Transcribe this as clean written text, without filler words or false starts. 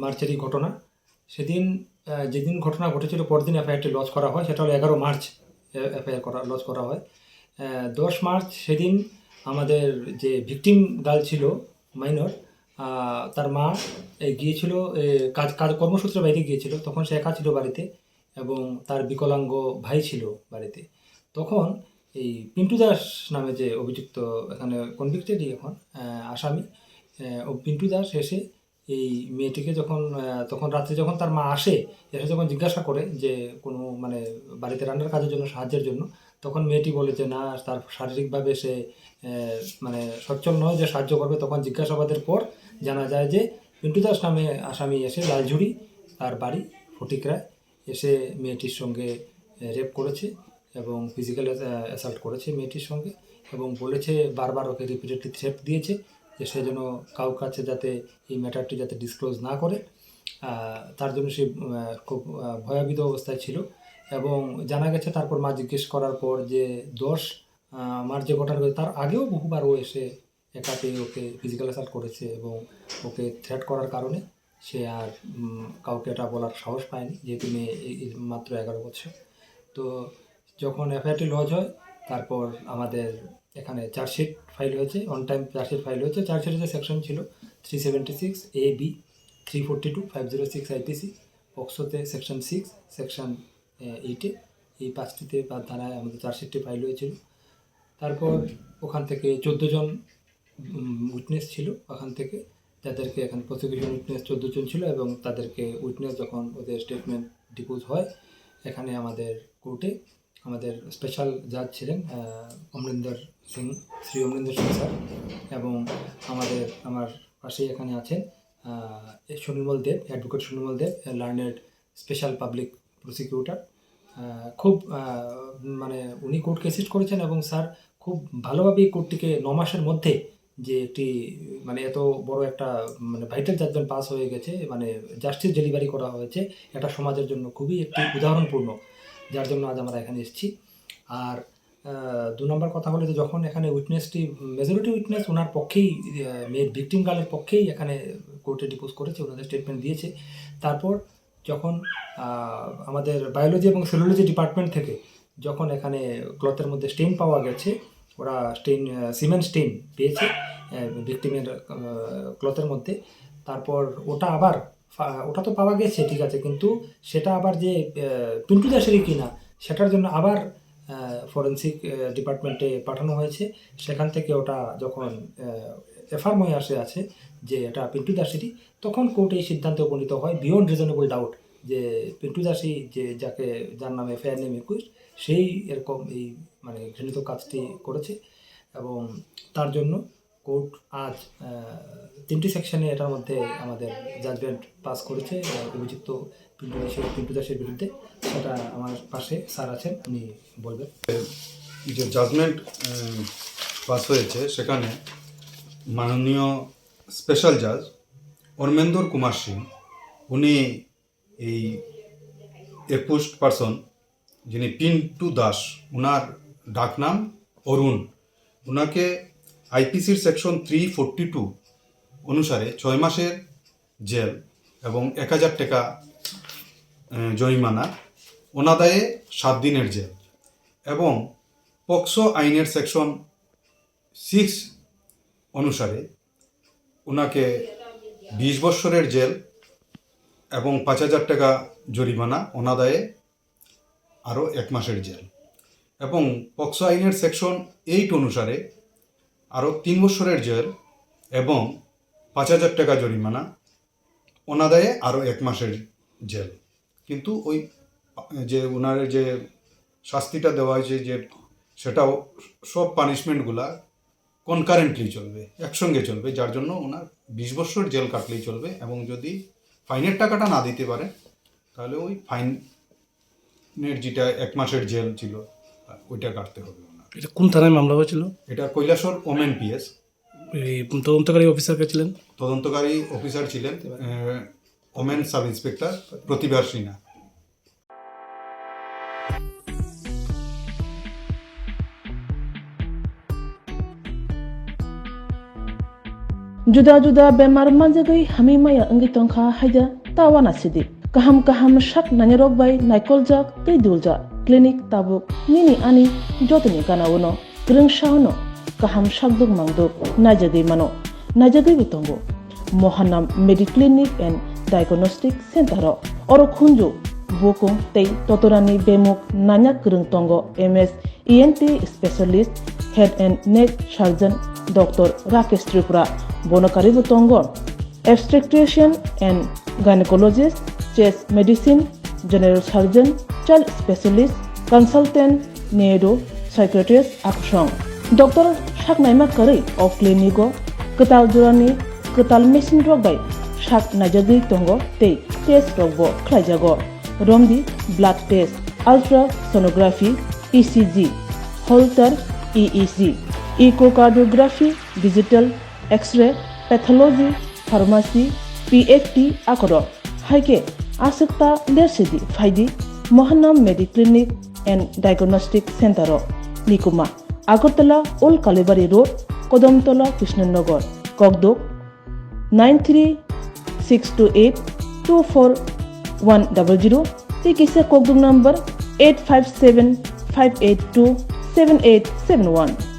মার্চেরই ঘটনা। সেদিন যেদিন ঘটনা ঘটেছিল পরদিন এফআইআরটি লঞ্চ করা হয়, সেটা হলো 11 মার্চ এফআইআর লঞ্চ করা হয়। 10 মার্চ সেদিন আমাদের যে ভিকটিম গার্ল ছিল, মাইনর, তার মা গিয়েছিল কর্মসূত্রে বাইরে গিয়েছিল। তখন সে একা ছিল বাড়িতে এবং তার বিকলাঙ্গ ভাই ছিল বাড়িতে। তখন এই পিন্টু দাস নামে যে অভিযুক্ত, এখানে কনভিক্টেডই এখন আসামি, ও পিন্টু দাস এসে এই মেয়েটিকে তখন রাত্রে যখন তার মা আসে, এসে যখন জিজ্ঞাসা করে যে কোনো মানে বাড়িতে রান্নার কাজের জন্য সাহায্যের জন্য, তখন মেয়েটি বলে যে না, তার শারীরিকভাবে সে মানে সচ্ছল নয় যে সাহায্য করবে। তখন জিজ্ঞাসাবাদের পর জানা যায় যে পিন্টু দাস নামে আসামি এসে লালঝুড়ি, তার বাড়ি ফটিকরায়, এসে মেয়েটির সঙ্গে রেপ করেছে এবং ফিজিক্যাল অ্যাসাল্ট করেছে মেয়েটির সঙ্গে, এবং বলেছে বারবার ওকে রিপিটেডলি থ্রেট দিয়েছে যে সে যেন কারোর কাছে যাতে এই ম্যাটারটি যাতে ডিসক্লোজ না করে। তার জন্য সে খুব ভয়াবিত অবস্থায় ছিল। এবং জানা গেছে তারপর মা জিজ্ঞেস করার পর যে 10 মার্চ যে ঘটনা হয়েছে তার আগেও বহুবার ও এসে একা পেয়ে ওকে ফিজিক্যাল অ্যাসাল্ট করেছে এবং ওকে থ্রেট করার কারণে সে আর কাউকে এটা বলার সাহস পায়নি, যেহেতু মেয়ে মাত্র 11 বছর। তো যখন এফআইআরটি লজ হয়, তারপর আমাদের এখানে চার্জশিট ফাইল হয়েছে, অন টাইম চার্জশিট ফাইল হয়েছে। চার্জশিটের যে সেকশন ছিল 376A, B, 342, 506 আইপিসি, পক্সোতে সেকশন 6, সেকশন 8, এই 5টিতে বা ধারায় আমাদের চার্জশিটটি ফাইল হয়েছিল। তারপর ওখান থেকে 14 জন উইটনেস ছিল ওখান থেকে, যাদেরকে এখানে প্রসিকিউশন উইটনেস 14 জন ছিল, এবং তাদেরকে উইটনেস যখন ওদের স্টেটমেন্ট ডিপোজ হয়, এখানে আমাদের কোর্টে আমাদের স্পেশাল জাজ ছিলেন অমরিন্দর সিং, শ্রী অমরিন্দর সিং স্যার, এবং আমার পাশেই এখানে আছেন সুনির্মল দেব, অ্যাডভোকেট সুনির্মল দেব, লার্নেড স্পেশাল পাবলিক প্রসিকিউটর। খুব মানে উনি কোর্টকে অ্যাসিস্ট করেছেন, এবং স্যার খুব ভালোভাবে এই কোর্টটিকে 9 মাসের মধ্যে যে একটি মানে এত বড় একটা মানে ভাইটাল জাজমেন্ট পাস হয়ে গেছে, মানে জাস্টিস ডেলিভারি করা হয়েছে, এটা সমাজের জন্য খুবই একটি উদাহরণপূর্ণ, যার জন্য আজ আমরা এখানে এসেছি। আর 2 নম্বর কথা হলো যে যখন এখানে উইটনেসটি মেজরিটি উইটনেস ওনার পক্ষেই, মেয়ের ভিকটিম গার্লের পক্ষেই এখানে কোর্টে ডিপোজ করেছে, ওনাদের স্টেটমেন্ট দিয়েছে। তারপর যখন আমাদের বায়োলজি এবং সেলুলজি ডিপার্টমেন্ট থেকে যখন এখানে ক্লথের মধ্যে স্টেইন পাওয়া গেছে, ওরা সিমেন্ট স্টেইন পেয়েছে ভিকটিমের ক্লথের মধ্যে। তারপর ওটা তো পাওয়া গেছে, ঠিক আছে, কিন্তু সেটা আবার যে পিন্টু দাসেরই কিনা সেটার জন্য আবার ফরেন্সিক ডিপার্টমেন্টে পাঠানো হয়েছে। সেখান থেকে ওটা যখন এফআর হয়ে আছে যে এটা পিন্টু দাসেরই, তখন কোর্ট এই সিদ্ধান্তে উপনীত হয় বিয়ন্ড রিজনেবল ডাউট যে পিন্টু দাসই যার নামে এফআইআর নেম 21, সেই এরকম এই মানে ঘৃণিত কাজটি করেছে। এবং তার জন্য কোর্ট আজ 3টি সেকশনে এটার মধ্যে আমাদের জাজমেন্ট পাস করেছে অভিযুক্ত পিন্টু দাসের বিরুদ্ধে। সেটা আমার পাশে স্যার আছেন, উনি বলবেন। যে জাজমেন্ট পাস হয়েছে সেখানে মাননীয় স্পেশাল জাজ অরমেন্দর কুমার সিং, উনি এই একুশড পারসন যিনি পিন্টু দাস, ওনার ডাকনাম অরুণ, ওনাকে আইপিসির সেকশন 342 অনুসারে 6 মাসের জেল এবং 1000 টাকা জরিমানা, অনাদায়ে 7 দিনের জেল, এবং পক্সো আইনের সেকশন 6 অনুসারে ওনাকে 20 বছরের জেল এবং 5000 টাকা জরিমানা, অনাদায়ে আরও 1 মাসের জেল, এবং পক্সো আইনের সেকশন 8 অনুসারে আরও 3 বছরের জেল এবং 5000 টাকা জরিমানা, অনাদায়ে আরও 1 মাসের জেল। কিন্তু ওই যে ওনার যে শাস্তিটা দেওয়া হয়েছে যে সেটাও সব পানিশমেন্টগুলা কনকারেন্টলি চলবে, একসঙ্গে চলবে, যার জন্য ওনার 20 বছর জেল কাটলেই চলবে, এবং যদি ফাইনের টাকাটা না দিতে পারে তাহলে ওই ফাইনের যেটা 1 মাসের জেল ছিল ওইটা কাটতে হবে ওনার। এটা কোন থানায় মামলা হয়েছিল? এটা কৈলাসর ওমেন পিএস। তদন্তকারী অফিসার কে ছিলেন? তদন্তকারী অফিসার ছিলেন women sub inspector Pratibha Sinha. Juda-juda bemar manjagai hami maya anggi tongkha haida tawana sidi. Kaham sak nanyarok bai naikoljak tei duljak klinik tabuk nini ani jotoni ganawono grengshauno kaham sakduk mangduk najagai mano. Najagai butongo Mohanam Mediclinic and Diagnostic Center oro khunju bukung tei totorani bemuk nanyak greng tongo MS ENT Specialist Head and Neck Surgeon Dr. Rakesh Tripura bonokari butongo Obstetrician and Gynecologist Chest Medicine General Surgeon Child Specialist Consultant Neuro Psychiatrist Aksong Dr. Shaknaima Kari of Clinico Ketal Jurani Ketal Machine Drug by Shak Najagi Tongo Tei Test Rogbo Klajago Romdi Blood Test Ultrasonography ECG Holter EEG Echocardiography Digital X-ray Pathology Pharmacy PFT Akoro Haike Asukta Lersidi Faidi Mohanam Mediclinic and Diagnostic Center Nikuma Agartala Old Kalibari Road Kodamtola Krishnanagar Kogdok 93-628-24100 Tikisa Kogdok number 857-582-7871